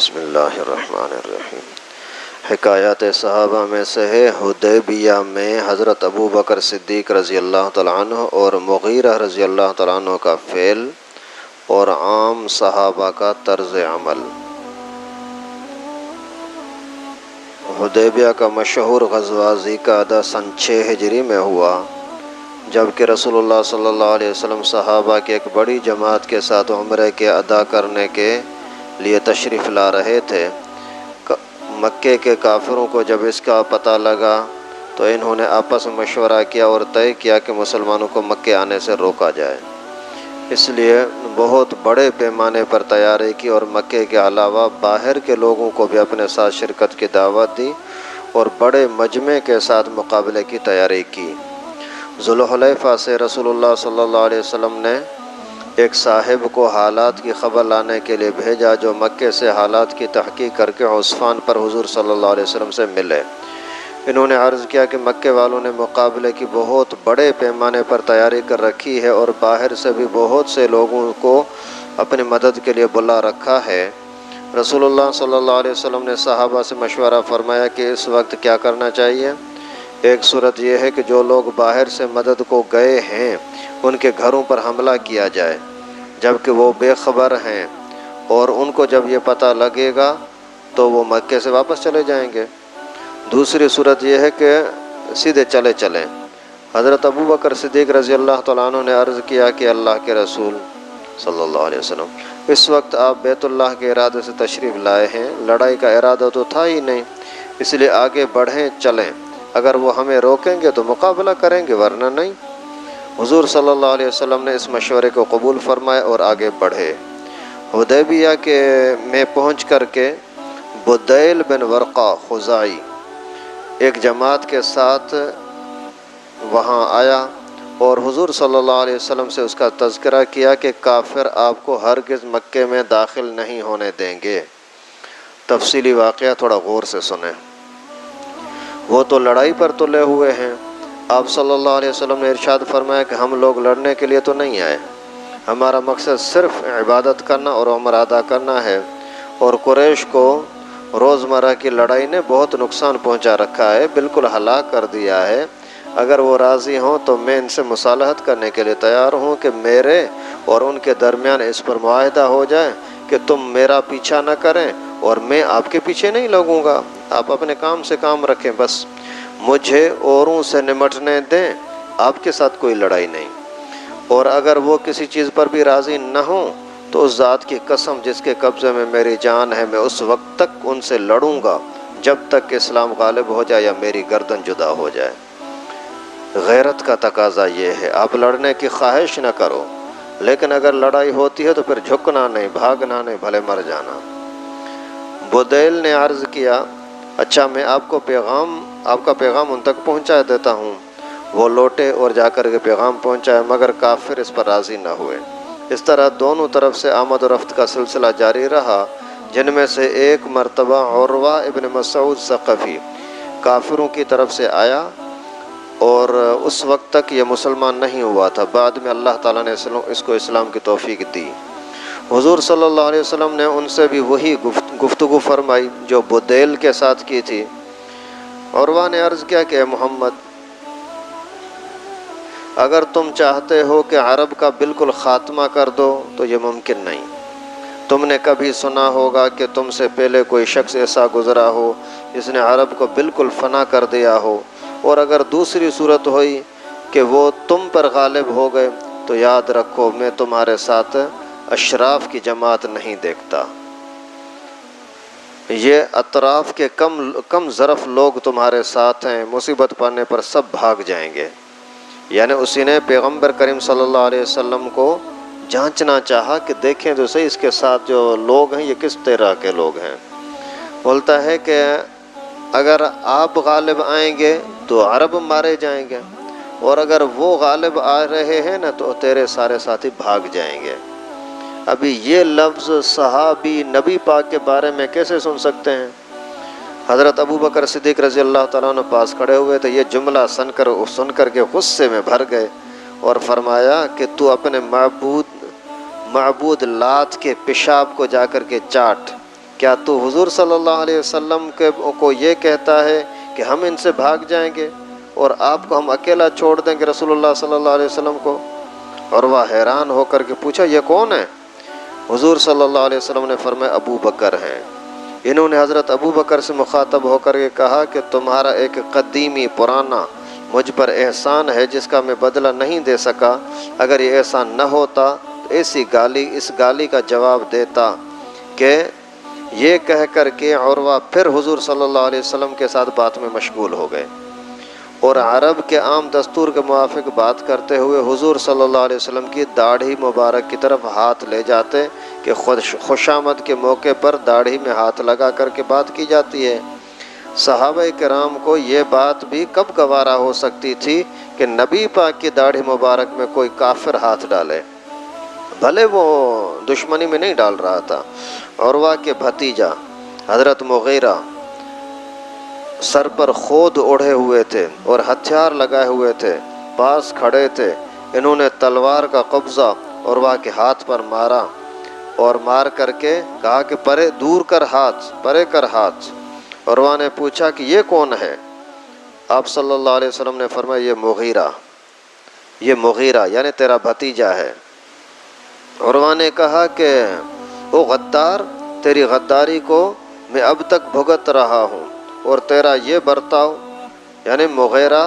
بسم اللہ الرحمن الرحیم۔ حکایات صحابہ میں سے ہے حدیبیہ میں حضرت ابو بکر صدیق رضی اللہ تعالیٰ عنہ اور مغیرہ رضی اللہ تعالیٰ عنہ کا فعل اور عام صحابہ کا طرز عمل۔ حدیبیہ کا مشہور غزوہ ذی القعدہ سن 6 ہجری میں ہوا، جبکہ رسول اللہ صلی اللہ علیہ وسلم صحابہ کی ایک بڑی جماعت کے ساتھ عمرہ کے ادا کرنے کے لیے تشریف لا رہے تھے۔ مکے کے کافروں کو جب اس کا پتہ لگا تو انہوں نے آپس میں مشورہ کیا اور طے کیا کہ مسلمانوں کو مکے آنے سے روکا جائے۔ اس لیے بہت بڑے پیمانے پر تیاری کی اور مکے کے علاوہ باہر کے لوگوں کو بھی اپنے ساتھ شرکت کی دعوت دی اور بڑے مجمع کے ساتھ مقابلے کی تیاری کی۔ ذوالحلیفہ سے رسول اللہ صلی اللہ علیہ وسلم نے ایک صاحب کو حالات کی خبر لانے کے لیے بھیجا، جو مکے سے حالات کی تحقیق کر کے عثفان پر حضور صلی اللہ علیہ وسلم سے ملے۔ انہوں نے عرض کیا کہ مکے والوں نے مقابلے کی بہت بڑے پیمانے پر تیاری کر رکھی ہے اور باہر سے بھی بہت سے لوگوں کو اپنی مدد کے لیے بلا رکھا ہے۔ رسول اللہ صلی اللہ علیہ وسلم نے صحابہ سے مشورہ فرمایا کہ اس وقت کیا کرنا چاہیے۔ ایک صورت یہ ہے کہ جو لوگ باہر سے مدد کو گئے ہیں ان کے گھروں پر حملہ کیا جائے جبکہ وہ بے خبر ہیں، اور ان کو جب یہ پتہ لگے گا تو وہ مکے سے واپس چلے جائیں گے۔ دوسری صورت یہ ہے کہ سیدھے چلیں۔ حضرت ابو بکر صدیق رضی اللہ تعالیٰ عنہ نے عرض کیا کہ اللہ کے رسول صلی اللہ علیہ وسلم، اس وقت آپ بیت اللہ کے ارادے سے تشریف لائے ہیں، لڑائی کا ارادہ تو تھا ہی نہیں، اس لیے آگے بڑھیں چلیں، اگر وہ ہمیں روکیں گے تو مقابلہ کریں گے ورنہ نہیں۔ حضور صلی اللہ علیہ وسلم نے اس مشورے کو قبول فرمایا اور آگے بڑھے۔ حدیبیہ میں پہنچ کر کے بدیل بن ورقہ خزاعی ایک جماعت کے ساتھ وہاں آیا اور حضور صلی اللہ علیہ وسلم سے اس کا تذکرہ کیا کہ کافر آپ کو ہرگز مکے میں داخل نہیں ہونے دیں گے۔ تفصیلی واقعہ تھوڑا غور سے سنیں۔ وہ تو لڑائی پر تلے ہوئے ہیں۔ آپ صلی اللہ علیہ وسلم نے ارشاد فرمایا کہ ہم لوگ لڑنے کے لیے تو نہیں آئے، ہمارا مقصد صرف عبادت کرنا اور عمر ادا کرنا ہے، اور قریش کو روزمرہ کی لڑائی نے بہت نقصان پہنچا رکھا ہے، بالکل ہلاک کر دیا ہے۔ اگر وہ راضی ہوں تو میں ان سے مصالحت کرنے کے لیے تیار ہوں کہ میرے اور ان کے درمیان اس پر معاہدہ ہو جائے کہ تم میرا پیچھا نہ کریں اور میں آپ کے پیچھے نہیں لگوں گا، آپ اپنے کام سے کام رکھیں، بس مجھے اوروں سے نمٹنے دیں، آپ کے ساتھ کوئی لڑائی نہیں۔ اور اگر وہ کسی چیز پر بھی راضی نہ ہوں تو اس ذات کی قسم جس کے قبضے میں میری جان ہے، میں اس وقت تک ان سے لڑوں گا جب تک کہ اسلام غالب ہو جائے یا میری گردن جدا ہو جائے۔ غیرت کا تقاضا یہ ہے، آپ لڑنے کی خواہش نہ کرو، لیکن اگر لڑائی ہوتی ہے تو پھر جھکنا نہیں، بھاگنا نہیں، بھلے مر جانا۔ بدیل نے عرض کیا، اچھا میں آپ کا پیغام ان تک پہنچا دیتا ہوں۔ وہ لوٹے اور جا کر کے پیغام پہنچایا، مگر کافر اس پر راضی نہ ہوئے۔ اس طرح دونوں طرف سے آمد و رفت کا سلسلہ جاری رہا، جن میں سے ایک مرتبہ عروہ ابن مسعود ثقفی کافروں کی طرف سے آیا اور اس وقت تک یہ مسلمان نہیں ہوا تھا، بعد میں اللہ تعالیٰ نے اس کو اسلام کی توفیق دی۔ حضور صلی اللہ علیہ وسلم نے ان سے بھی وہی گفتگو فرمائی جو بدیل کے ساتھ کی تھی۔ عروہ نے عرض کیا کہ اے محمد، اگر تم چاہتے ہو کہ عرب کا بالکل خاتمہ کر دو تو یہ ممکن نہیں۔ تم نے کبھی سنا ہوگا کہ تم سے پہلے کوئی شخص ایسا گزرا ہو جس نے عرب کو بالکل فنا کر دیا ہو، اور اگر دوسری صورت ہوئی کہ وہ تم پر غالب ہو گئے تو یاد رکھو میں تمہارے ساتھ اشراف کی جماعت نہیں دیکھتا، یہ اطراف کے کم ظرف لوگ تمہارے ساتھ ہیں، مصیبت پڑنے پر سب بھاگ جائیں گے۔ یعنی اسی نے پیغمبر کریم صلی اللہ علیہ وسلم کو جانچنا چاہا کہ دیکھیں تو صحیح اس کے ساتھ جو لوگ ہیں یہ کس طرح کے لوگ ہیں۔ بولتا ہے کہ اگر آپ غالب آئیں گے تو عرب مارے جائیں گے، اور اگر وہ غالب آ رہے ہیں نا تو تیرے سارے ساتھی بھاگ جائیں گے۔ ابھی یہ لفظ صحابی نبی پاک کے بارے میں کیسے سن سکتے ہیں؟ حضرت ابو بکر صدیق رضی اللہ تعالیٰ عنہ پاس کھڑے ہوئے تھے، یہ جملہ سن کر کے غصے میں بھر گئے اور فرمایا کہ تو اپنے معبود لات کے پیشاب کو جا کر کے چاٹ، کیا تو حضور صلی اللہ علیہ وسلم کو یہ کہتا ہے کہ ہم ان سے بھاگ جائیں گے اور آپ کو ہم اکیلا چھوڑ دیں گے رسول اللہ صلی اللہ علیہ وسلم کو؟ عروہ حیران ہو کر کے پوچھا یہ کون ہے؟ حضور صلی اللہ علیہ وسلم نے فرمایا ابو بکر ہیں۔ انہوں نے حضرت ابو بکر سے مخاطب ہو کر کے کہا کہ تمہارا ایک قدیمی پرانا مجھ پر احسان ہے جس کا میں بدلہ نہیں دے سکا، اگر یہ احسان نہ ہوتا تو اس گالی کا جواب دیتا کہ یہ کہہ کر کے عروہ پھر حضور صلی اللہ علیہ وسلم کے ساتھ بات میں مشغول ہو گئے اور عرب کے عام دستور کے موافق بات کرتے ہوئے حضور صلی اللہ علیہ وسلم کی داڑھی مبارک کی طرف ہاتھ لے جاتے کہ خوشامد کے موقع پر داڑھی میں ہاتھ لگا کر کے بات کی جاتی ہے۔ صحابہ کرام کو یہ بات بھی کب گوارا ہو سکتی تھی کہ نبی پاک کی داڑھی مبارک میں کوئی کافر ہاتھ ڈالے، بھلے وہ دشمنی میں نہیں ڈال رہا تھا۔ عروہ کے بھتیجا حضرت مغیرہ سر پر خود اوڑھے ہوئے تھے اور ہتھیار لگائے ہوئے تھے، پاس کھڑے تھے۔ انہوں نے تلوار کا قبضہ عروہ کے ہاتھ پر مارا اور مار کر کے کہا کہ پرے کر ہاتھ۔ عروہ نے پوچھا کہ یہ کون ہے؟ آپ صلی اللہ علیہ وسلم نے فرمایا یہ مغیرہ یعنی تیرا بھتیجا ہے۔ عروہ نے کہا کہ او غدار، تیری غداری کو میں اب تک بھگت رہا ہوں اور تیرا یہ برتاؤ، یعنی مغیرہ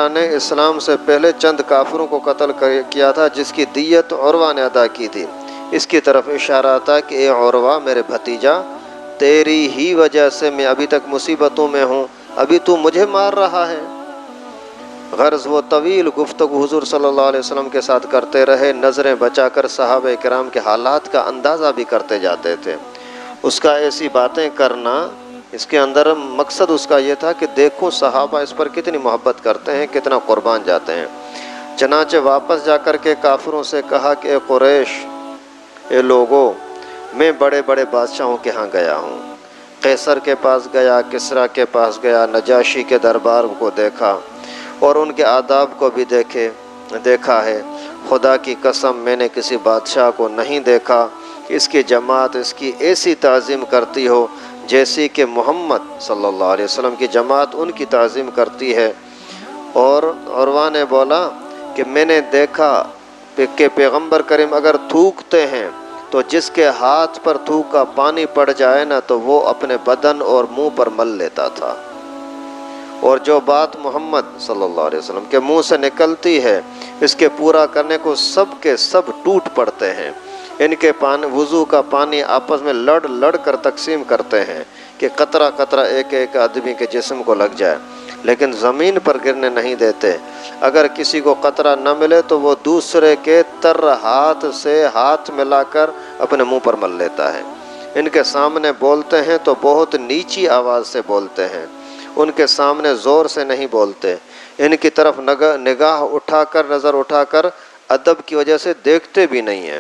نے اسلام سے پہلے چند کافروں کو قتل کیا تھا جس کی دیت عروہ نے ادا کی تھی۔ اس کی طرف اشارہ تھا کہ اے عروہ میرے بھتیجا، تیری ہی وجہ سے میں ابھی تک مصیبتوں میں ہوں، ابھی تو مجھے مار رہا ہے۔ غرض وہ طویل گفتگو حضور صلی اللہ علیہ وسلم کے ساتھ کرتے رہے، نظریں بچا کر صحابہ کرام کے حالات کا اندازہ بھی کرتے جاتے تھے۔ اس کا ایسی باتیں کرنا، اس کے اندر مقصد اس کا یہ تھا کہ دیکھو صحابہ اس پر کتنی محبت کرتے ہیں، کتنا قربان جاتے ہیں۔ چنانچہ واپس جا کر کے کافروں سے کہا کہ اے قریش، اے لوگو، میں بڑے بڑے بادشاہوں کے ہاں گیا ہوں، قیصر کے پاس گیا، کسریٰ کے پاس گیا، نجاشی کے دربار کو دیکھا اور ان کے آداب کو بھی دیکھا ہے۔ خدا کی قسم میں نے کسی بادشاہ کو نہیں دیکھا کہ اس کی جماعت اس کی ایسی تعظیم کرتی ہو جیسی کہ محمد صلی اللہ علیہ وسلم کی جماعت ان کی تعظیم کرتی ہے۔ اور عروہ نے بولا کہ میں نے دیکھا کہ پیغمبر کریم اگر تھوکتے ہیں تو جس کے ہاتھ پر تھوک کا پانی پڑ جائے نا تو وہ اپنے بدن اور منہ پر مل لیتا تھا، اور جو بات محمد صلی اللہ علیہ وسلم کے منہ سے نکلتی ہے اس کے پورا کرنے کو سب کے سب ٹوٹ پڑتے ہیں۔ ان کے وضو کا پانی آپس میں لڑ کر تقسیم کرتے ہیں کہ قطرہ قطرہ ایک ایک آدمی کے جسم کو لگ جائے، لیکن زمین پر گرنے نہیں دیتے۔ اگر کسی کو قطرہ نہ ملے تو وہ دوسرے کے تر ہاتھ سے ہاتھ ملا کر اپنے منہ پر مل لیتا ہے۔ ان کے سامنے بولتے ہیں تو بہت نیچی آواز سے بولتے ہیں، ان کے سامنے زور سے نہیں بولتے، ان کی طرف نظر اٹھا کر ادب کی وجہ سے دیکھتے بھی نہیں ہیں۔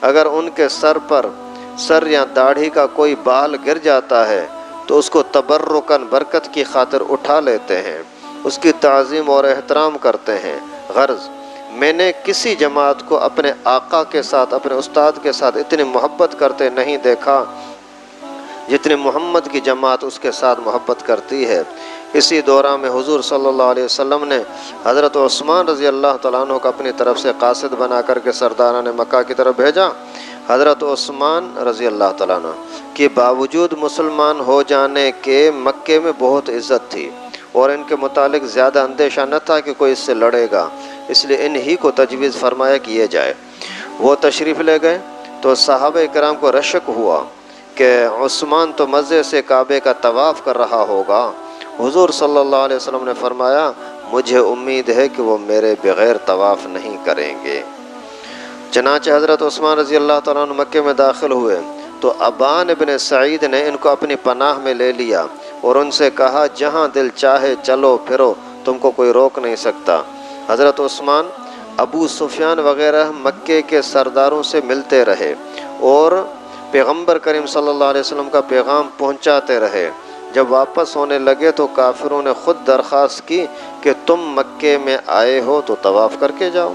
اگر ان کے سر یا داڑھی کا کوئی بال گر جاتا ہے تو اس کو تبرکاً برکت کی خاطر اٹھا لیتے ہیں، اس کی تعظیم اور احترام کرتے ہیں۔ غرض میں نے کسی جماعت کو اپنے آقا کے ساتھ، اپنے استاد کے ساتھ اتنی محبت کرتے نہیں دیکھا جتنی محمد کی جماعت اس کے ساتھ محبت کرتی ہے۔ اسی دوران میں حضور صلی اللہ علیہ وسلم نے حضرت عثمان رضی اللہ تعالیٰ عنہ کو اپنی طرف سے قاصد بنا کر کے سرداران مکہ کی طرف بھیجا۔ حضرت عثمان رضی اللہ تعالیٰ عنہ کے باوجود مسلمان ہو جانے کے مکے میں بہت عزت تھی اور ان کے متعلق زیادہ اندیشہ نہ تھا کہ کوئی اس سے لڑے گا، اس لیے انہی کو تجویز فرمایا کہ یہ جائے۔ وہ تشریف لے گئے تو صحابہ کرام کو رشک ہوا کہ عثمان تو مزے سے کعبے کا طواف کر رہا ہوگا۔ حضور صلی اللہ علیہ وسلم نے فرمایا مجھے امید ہے کہ وہ میرے بغیر طواف نہیں کریں گے۔ چنانچہ حضرت عثمان رضی اللہ تعالیٰ عنہ مکے میں داخل ہوئے تو ابان ابن سعید نے ان کو اپنی پناہ میں لے لیا اور ان سے کہا جہاں دل چاہے چلو پھرو، تم کو کوئی روک نہیں سکتا۔ حضرت عثمان ابو سفیان وغیرہ مکے کے سرداروں سے ملتے رہے اور پیغمبر کریم صلی اللہ علیہ وسلم کا پیغام پہنچاتے رہے۔ جب واپس ہونے لگے تو کافروں نے خود درخواست کی کہ تم مکے میں آئے ہو تو طواف کر کے جاؤ۔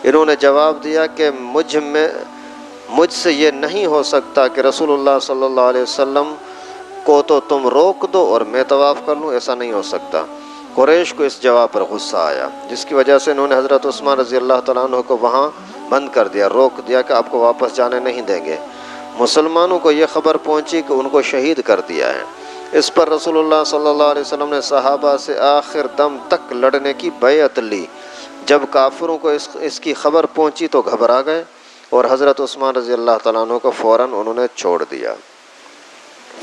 انہوں نے جواب دیا کہ مجھ سے یہ نہیں ہو سکتا کہ رسول اللہ صلی اللہ علیہ وسلم کو تو تم روک دو اور میں طواف کر لوں، ایسا نہیں ہو سکتا۔ قریش کو اس جواب پر غصہ آیا، جس کی وجہ سے انہوں نے حضرت عثمان رضی اللہ تعالیٰ عنہ کو وہاں بند کر دیا، روک دیا کہ آپ کو واپس جانے نہیں دیں گے۔ مسلمانوں کو یہ خبر پہنچی کہ ان کو شہید کر دیا ہے۔ اس پر رسول اللہ صلی اللہ علیہ وسلم نے صحابہ سے آخر دم تک لڑنے کی بیعت لی۔ جب کافروں کو اس کی خبر پہنچی تو گھبرا گئے اور حضرت عثمان رضی اللہ تعالیٰ عنہ کو فوراً انہوں نے چھوڑ دیا۔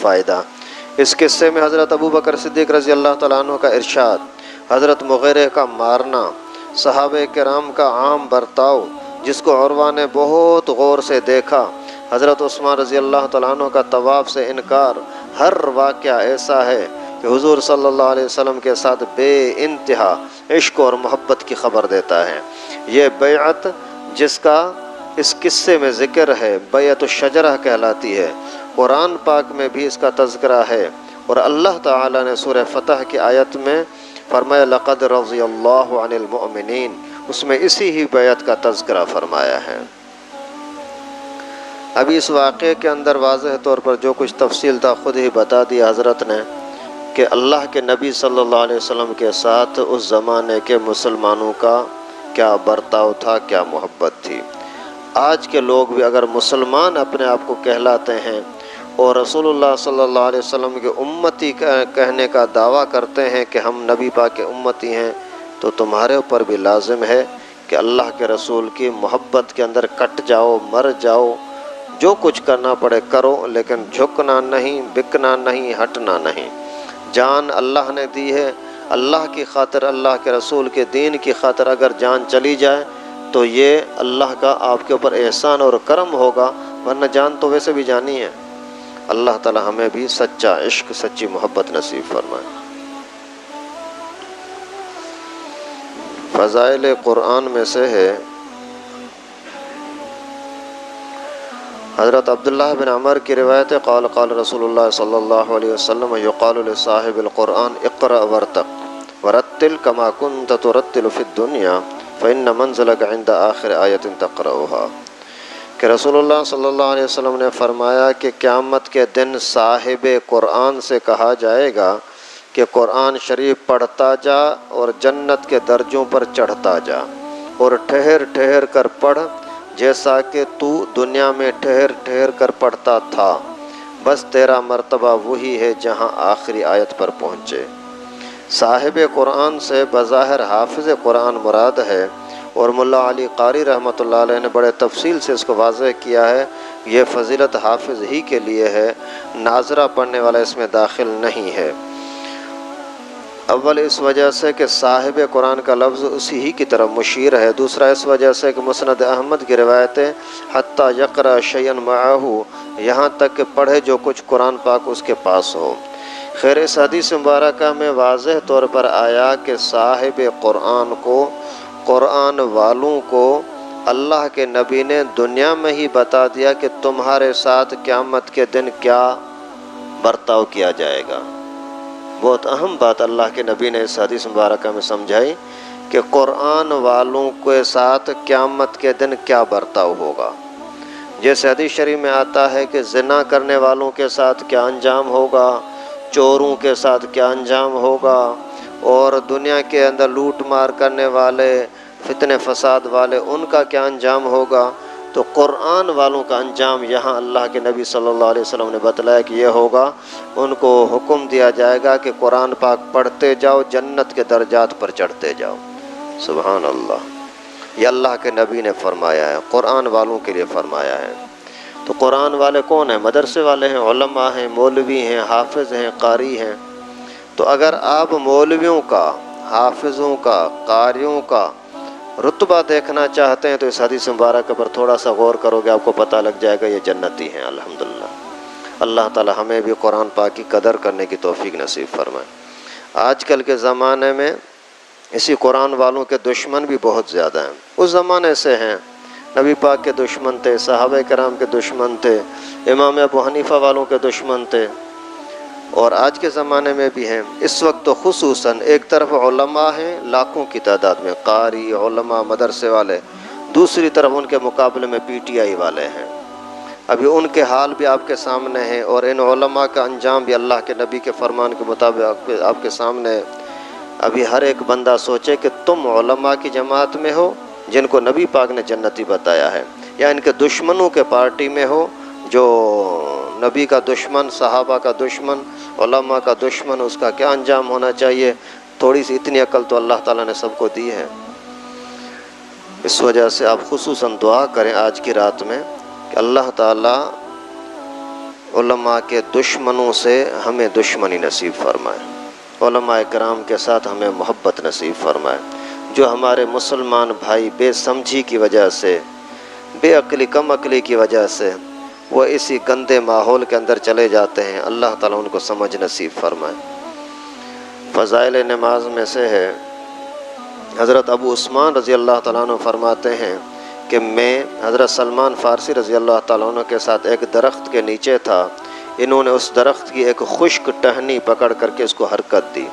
فائدہ: اس قصے میں حضرت ابو بکر صدیق رضی اللہ تعالیٰ عنہ کا ارشاد، حضرت مغیرہ کا مارنا، صحابہ کرام کا عام برتاؤ جس کو عروہ نے بہت غور سے دیکھا، حضرت عثمان رضی اللہ تعالیٰ عنہ کا طواف سے انکار، ہر واقعہ ایسا ہے کہ حضور صلی اللہ علیہ وسلم کے ساتھ بے انتہا عشق اور محبت کی خبر دیتا ہے۔ یہ بیعت جس کا اس قصے میں ذکر ہے بیعت الشجرہ کہلاتی ہے۔ قرآن پاک میں بھی اس کا تذکرہ ہے، اور اللہ تعالیٰ نے سورہ فتح کی آیت میں فرمایا لقد رضی اللہ عن المؤمنین، اس میں اسی ہی بیعت کا تذکرہ فرمایا ہے۔ ابھی اس واقعے کے اندر واضح طور پر جو کچھ تفصیل تھا خود ہی بتا دیا حضرت نے کہ اللہ کے نبی صلی اللہ علیہ وسلم کے ساتھ اس زمانے کے مسلمانوں کا کیا برتاؤ تھا، کیا محبت تھی۔ آج کے لوگ بھی اگر مسلمان اپنے آپ کو کہلاتے ہیں اور رسول اللہ صلی اللہ علیہ وسلم کے امتی کہنے کا دعویٰ کرتے ہیں کہ ہم نبی پاک کے امتی ہیں، تو تمہارے اوپر بھی لازم ہے کہ اللہ کے رسول کی محبت کے اندر کٹ جاؤ، مر جاؤ، جو کچھ کرنا پڑے کرو، لیکن جھکنا نہیں، بکنا نہیں، ہٹنا نہیں۔ جان اللہ نے دی ہے، اللہ کی خاطر، اللہ کے رسول کے دین کی خاطر اگر جان چلی جائے تو یہ اللہ کا آپ کے اوپر احسان اور کرم ہوگا، ورنہ جان تو ویسے بھی جانی ہے۔ اللہ تعالی ہمیں بھی سچا عشق، سچی محبت نصیب فرمائے۔ فضائل قرآن میں سے ہے حضرت عبداللہ بن عمر کی روایت ہے، قال قال رسول اللہ صلی اللہ علیہ وسلم یقال لصاحب القرآن اقرأ ورتق ورتل کما کنت ترتل فی الدنیا فإن منزلک عند آخر آیت تقرأها، کہ رسول اللہ صلی اللہ علیہ وسلم نے فرمایا کہ قیامت کے دن صاحب قرآن سے کہا جائے گا کہ قرآن شریف پڑھتا جا اور جنت کے درجوں پر چڑھتا جا، اور ٹھہر ٹھہر کر پڑھ جیسا کہ تو دنیا میں ٹھہر ٹھہر کر پڑھتا تھا، بس تیرا مرتبہ وہی ہے جہاں آخری آیت پر پہنچے۔ صاحب قرآن سے بظاہر حافظ قرآن مراد ہے، اور ملا علی قاری رحمۃ اللہ علیہ نے بڑے تفصیل سے اس کو واضح کیا ہے، یہ فضیلت حافظ ہی کے لیے ہے، ناظرہ پڑھنے والا اس میں داخل نہیں ہے۔ اول اس وجہ سے کہ صاحب قرآن کا لفظ اسی ہی کی طرف مشیر ہے، دوسرا اس وجہ سے کہ مسند احمد کی روایتیں حتیٰ یقرأ شیئا معہ، یہاں تک کہ پڑھے جو کچھ قرآن پاک اس کے پاس ہو۔ خیر اس حدیث مبارکہ میں واضح طور پر آیا کہ صاحب قرآن کو، قرآن والوں کو اللہ کے نبی نے دنیا میں ہی بتا دیا کہ تمہارے ساتھ قیامت کے دن کیا برتاؤ کیا جائے گا۔ بہت اہم بات اللہ کے نبی نے اس حدیث مبارکہ میں سمجھائی کہ قرآن والوں کے ساتھ قیامت کے دن کیا برتاؤ ہوگا۔ جیسے حدیث شریف میں آتا ہے کہ زنا کرنے والوں کے ساتھ کیا انجام ہوگا، چوروں کے ساتھ کیا انجام ہوگا، اور دنیا کے اندر لوٹ مار کرنے والے، فتنے فساد والے، ان کا کیا انجام ہوگا، تو قرآن والوں کا انجام یہاں اللہ کے نبی صلی اللہ علیہ وسلم نے بتلایا کہ یہ ہوگا۔ ان کو حکم دیا جائے گا کہ قرآن پاک پڑھتے جاؤ، جنت کے درجات پر چڑھتے جاؤ۔ سبحان اللہ، یہ اللہ کے نبی نے فرمایا ہے، قرآن والوں کے لیے فرمایا ہے۔ تو قرآن والے کون ہیں؟ مدرسے والے ہیں، علماء ہیں، مولوی ہیں، حافظ ہیں، قاری ہیں۔ تو اگر آپ مولویوں کا، حافظوں کا، قاریوں کا رتبہ دیکھنا چاہتے ہیں تو اس حدیث مبارکہ پر تھوڑا سا غور کرو گے، آپ کو پتہ لگ جائے گا یہ جنتی ہیں الحمدللہ۔ اللہ تعالی ہمیں بھی قرآن پاک کی قدر کرنے کی توفیق نصیب فرمائے۔ آج کل کے زمانے میں اسی قرآن والوں کے دشمن بھی بہت زیادہ ہیں، اس زمانے سے ہیں، نبی پاک کے دشمن تھے، صحابہ کرام کے دشمن تھے، امام ابو حنیفہ والوں کے دشمن تھے، اور آج کے زمانے میں بھی ہیں۔ اس وقت تو خصوصاً ایک طرف علماء ہیں لاکھوں کی تعداد میں، قاری، علماء، مدرسے والے، دوسری طرف ان کے مقابلے میں پی ٹی آئی والے ہیں۔ ابھی ان کے حال بھی آپ کے سامنے ہیں، اور ان علماء کا انجام بھی اللہ کے نبی کے فرمان کے مطابق آپ کے سامنے ہے۔ ابھی ہر ایک بندہ سوچے کہ تم علماء کی جماعت میں ہو جن کو نبی پاک نے جنتی بتایا ہے، یا ان کے دشمنوں کے پارٹی میں ہو جو نبی کا دشمن، صحابہ کا دشمن، علماء کا دشمن، اس کا کیا انجام ہونا چاہیے۔ تھوڑی سی اتنی عقل تو اللہ تعالیٰ نے سب کو دی ہے۔ اس وجہ سے آپ خصوصاً دعا کریں آج کی رات میں کہ اللہ تعالیٰ علماء کے دشمنوں سے ہمیں دشمنی نصیب فرمائے، علماء کرام کے ساتھ ہمیں محبت نصیب فرمائے۔ جو ہمارے مسلمان بھائی بے سمجھی کی وجہ سے، بے عقلی، کم عقلی کی وجہ سے وہ اسی گندے ماحول کے اندر چلے جاتے ہیں، اللہ تعالیٰ ان کو سمجھ نصیب فرمائے۔ فضائل نماز میں سے ہے، حضرت ابو عثمان رضی اللہ تعالیٰ عنہ فرماتے ہیں کہ میں حضرت سلمان فارسی رضی اللہ تعالیٰ عنہ کے ساتھ ایک درخت کے نیچے تھا۔ انہوں نے اس درخت کی ایک خشک ٹہنی پکڑ کر کے اس کو حرکت دی،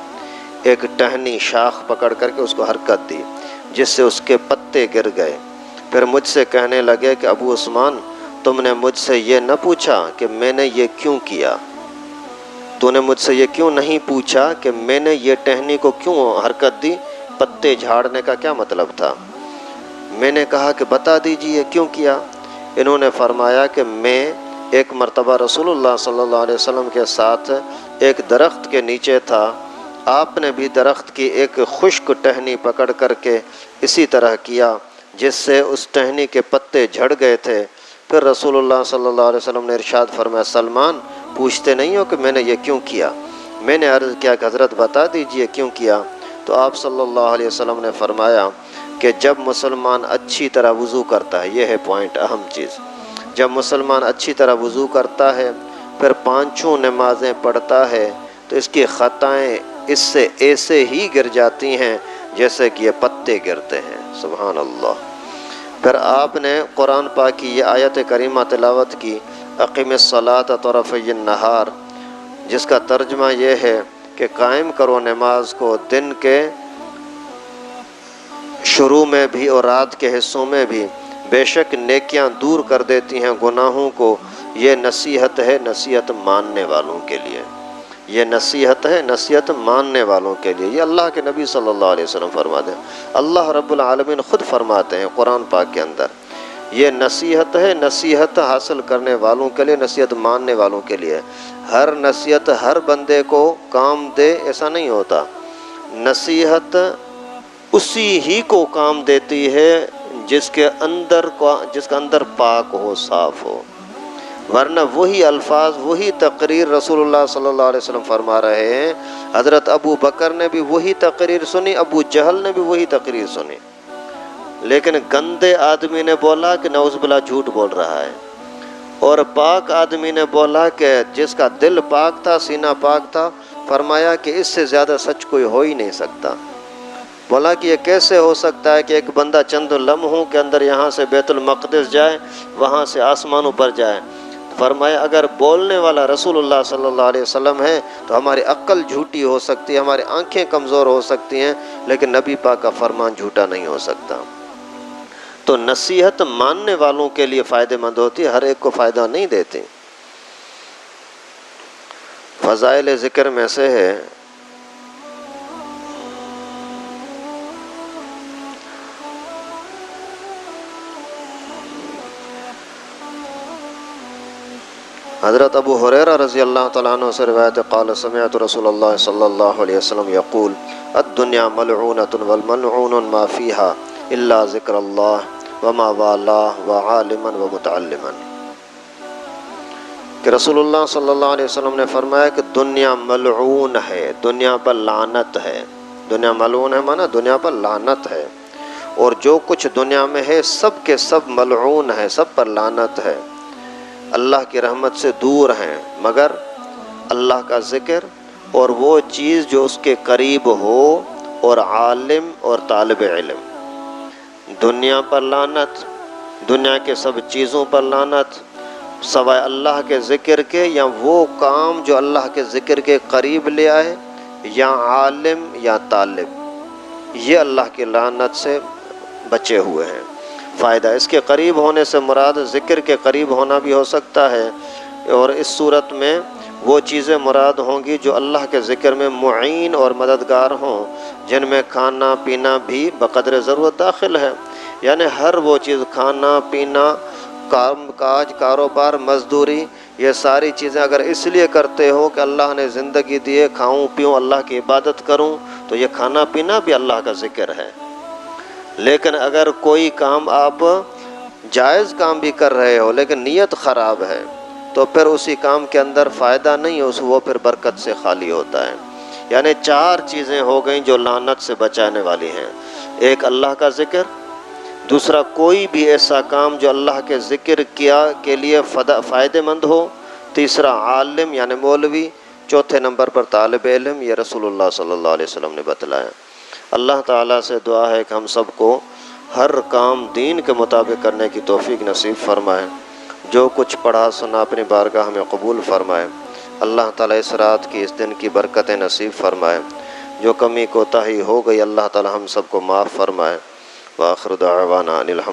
ایک ٹہنی شاخ پکڑ کر کے اس کو حرکت دی، جس سے اس کے پتے گر گئے۔ پھر مجھ سے کہنے لگے کہ ابو عثمان، تم نے مجھ سے یہ نہ پوچھا کہ میں نے یہ کیوں کیا؟ تو نے مجھ سے یہ کیوں نہیں پوچھا کہ میں نے یہ ٹہنی کو کیوں حرکت دی؟ پتے جھاڑنے کا کیا مطلب تھا؟ میں نے کہا کہ بتا دیجئے کیوں کیا؟ انہوں نے فرمایا کہ میں ایک مرتبہ رسول اللہ صلی اللہ علیہ وسلم کے ساتھ ایک درخت کے نیچے تھا، آپ نے بھی درخت کی ایک خشک ٹہنی پکڑ کر کے اسی طرح کیا، جس سے اس ٹہنی کے پتے جھڑ گئے تھے۔ پھر رسول اللہ صلی اللہ علیہ وسلم نے ارشاد فرمایا، سلمان پوچھتے نہیں ہو کہ میں نے یہ کیوں کیا؟ میں نے عرض کیا کہ حضرت بتا دیجئے کیوں کیا؟ تو آپ صلی اللہ علیہ وسلم نے فرمایا کہ جب مسلمان اچھی طرح وضو کرتا ہے، یہ ہے پوائنٹ، اہم چیز، جب مسلمان اچھی طرح وضو کرتا ہے پھر پانچوں نمازیں پڑھتا ہے تو اس کی خطائیں اس سے ایسے ہی گر جاتی ہیں جیسے کہ یہ پتے گرتے ہیں۔ سبحان اللہ۔ پھر آپ نے قرآن پاک کی یہ آیت کریمہ تلاوت کی، اقیم الصلاۃ طرفی النہار، جس کا ترجمہ یہ ہے کہ قائم کرو نماز کو دن کے شروع میں بھی اور رات کے حصوں میں بھی، بے شک نیکیاں دور کر دیتی ہیں گناہوں کو۔ یہ نصیحت ہے نصیحت ماننے والوں کے لیے، یہ نصیحت ہے نصیحت ماننے والوں کے لیے۔ یہ اللہ کے نبی صلی اللہ علیہ وسلم فرماتے ہیں، اللہ رب العالمین خود فرماتے ہیں قرآن پاک کے اندر، یہ نصیحت ہے نصیحت حاصل کرنے والوں کے لیے، نصیحت ماننے والوں کے لیے۔ ہر نصیحت ہر بندے کو کام دے ایسا نہیں ہوتا، نصیحت اسی ہی کو کام دیتی ہے جس کا اندر پاک ہو، صاف ہو، ورنہ وہی الفاظ وہی تقریر رسول اللہ صلی اللہ علیہ وسلم فرما رہے ہیں۔ حضرت ابو بکر نے بھی وہی تقریر سنی، ابو جہل نے بھی وہی تقریر سنی، لیکن گندے آدمی نے بولا کہ نعوذ باللہ جھوٹ بول رہا ہے، اور پاک آدمی نے بولا کہ جس کا دل پاک تھا، سینہ پاک تھا، فرمایا کہ اس سے زیادہ سچ کوئی ہو ہی نہیں سکتا۔ بولا کہ یہ کیسے ہو سکتا ہے کہ ایک بندہ چند لمحوں کے اندر یہاں سے بیت المقدس جائے، وہاں سے آسمانوں پر جائے؟ فرمایا اگر بولنے والا رسول اللہ صلی اللہ علیہ وسلم ہے تو ہماری عقل جھوٹی ہو سکتی ہے، ہماری آنکھیں کمزور ہو سکتی ہیں، لیکن نبی پاک کا فرمان جھوٹا نہیں ہو سکتا۔ تو نصیحت ماننے والوں کے لیے فائدہ مند ہوتی ہے، ہر ایک کو فائدہ نہیں دیتی۔ فضائل ذکر میں سے ہے حضرت ابو ہریرہ رضی اللہ تعالیٰ عنہ سے روایت قال سمعت رسول اللہ صلی اللہ علیہ وسلم یقول الدنیا ملعونۃ والملعون ما فیها الا ذکر اللہ وما والاه وعالما ومتعلما، کہ رسول اللہ صلی اللہ علیہ وسلم نے فرمایا کہ دنیا ملعون ہے، دنیا پر لعنت ہے۔ دنیا ملعون ہے مانا دنیا پر لعنت ہے، اور جو کچھ دنیا میں ہے سب کے سب ملعون ہے، سب پر لعنت ہے، اللہ کی رحمت سے دور ہیں، مگر اللہ کا ذکر اور وہ چیز جو اس کے قریب ہو، اور عالم اور طالب علم۔ دنیا پر لعنت، دنیا کے سب چیزوں پر لعنت، سوائے اللہ کے ذکر کے، یا وہ کام جو اللہ کے ذکر کے قریب لے آئے، یا عالم یا طالب، یہ اللہ کی لعنت سے بچے ہوئے ہیں۔ فائدہ۔ اس کے قریب ہونے سے مراد ذکر کے قریب ہونا بھی ہو سکتا ہے، اور اس صورت میں وہ چیزیں مراد ہوں گی جو اللہ کے ذکر میں معین اور مددگار ہوں، جن میں کھانا پینا بھی بقدر ضرورت داخل ہے۔ یعنی ہر وہ چیز، کھانا پینا، کام کاج، کاروبار، مزدوری، یہ ساری چیزیں اگر اس لیے کرتے ہو کہ اللہ نے زندگی دیے، کھاؤں پیوں، اللہ کی عبادت کروں، تو یہ کھانا پینا بھی اللہ کا ذکر ہے۔ لیکن اگر کوئی کام آپ جائز کام بھی کر رہے ہو لیکن نیت خراب ہے، تو پھر اسی کام کے اندر فائدہ نہیں ہے، وہ پھر برکت سے خالی ہوتا ہے۔ یعنی 4 چیزیں ہو گئیں جو لعنت سے بچانے والی ہیں۔ ایک اللہ کا ذکر، دوسرا کوئی بھی ایسا کام جو اللہ کے ذکر کیا کے لیے فائدہ مند ہو، تیسرا عالم یعنی مولوی، چوتھے نمبر پر طالب علم، یہ رسول اللہ صلی اللہ علیہ وسلم نے بتلایا۔ اللہ تعالیٰ سے دعا ہے کہ ہم سب کو ہر کام دین کے مطابق کرنے کی توفیق نصیب فرمائے۔ جو کچھ پڑھا سنا اپنی بارگاہ میں قبول فرمائے۔ اللہ تعالیٰ اس رات کی، اس دن کی برکتیں نصیب فرمائے۔ جو کمی کوتاہی ہو گئی اللہ تعالیٰ ہم سب کو معاف فرمائے۔ وآخر دعوانا ان الحمد